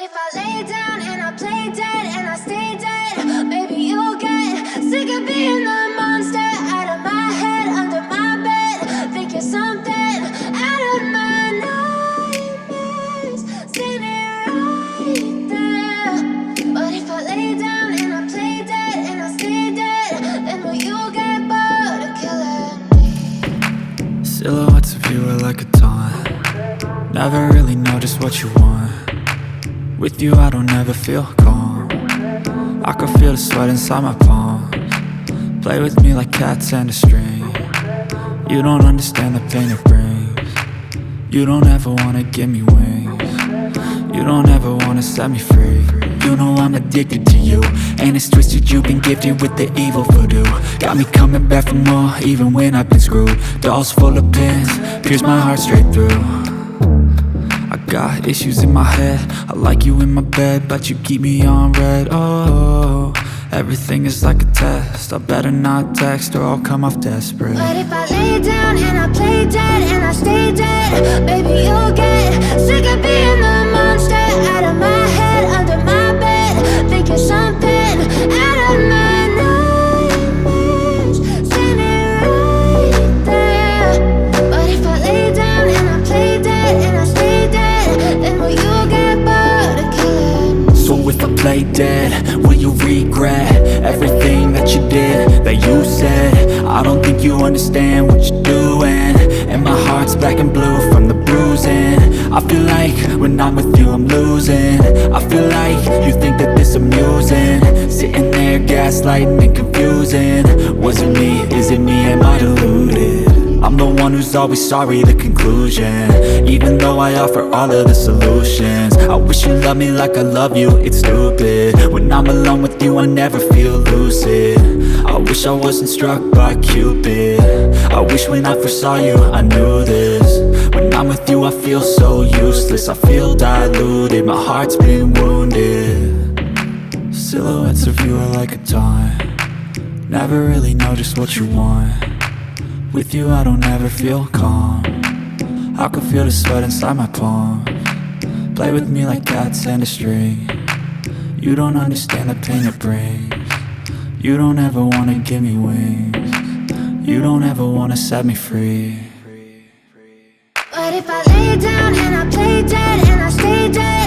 if I lay down and I play dead and I stay dead? Maybe you'll get sick of being the monster out of my head, under my bed. Think you're something out of my nightmares, standing right there. But if I lay down and I play dead and I stay dead, then will you get bored of killing me? Silhouettes of you are like a taunt. Never really know just what you want. With you I don't ever feel calm. I can feel the sweat inside my palms. Play with me like cats and a string. You don't understand the pain it brings. You don't ever wanna give me wings. You don't ever wanna set me free. You know I'm addicted to you, and it's twisted, you've been gifted with the evil voodoo. Got me coming back for more, even when I've been screwed. Dolls full of pins, pierce my heart straight through. I got issues in my head, I like you in my bed, but you keep me on red. Oh, everything is like a test, I better not text or I'll come off desperate. But if I lay down and I play dead and I stay dead, baby you'll get sick of being the monster out of my head, under my bed. Think you're something out of my nightmares, standing right there. But if I lay down and I play dead and I stay dead, then will you get bored of killing me? So if I play dead, will you regret everything that you did, that you said? I don't think you understand what you're doing, and my heart's black and blue from the bruising. I feel like when I'm with you I'm losing. I feel like you think that this amusing, sitting there gaslighting and confusing. Was it me? Is it me? Am I deluded? I'm the one who's always sorry, the conclusion, even though I offer all of the solutions. I wish you loved me like I love you, it's stupid. When I'm alone with you I never feel lucid. I wish I wasn't struck by Cupid. I wish when I first saw you I knew this. When I'm with you I feel so useless, I feel diluted, my heart's been wounded. Silhouettes of you are like a taunt. Never really know just what you want. With you I don't ever feel calm. I can feel the sweat inside my palms. Play with me like cats and a string. You don't understand the pain it brings. You don't ever wanna give me wings. You don't ever wanna set me free. But if I lay down and I play dead and I stay dead,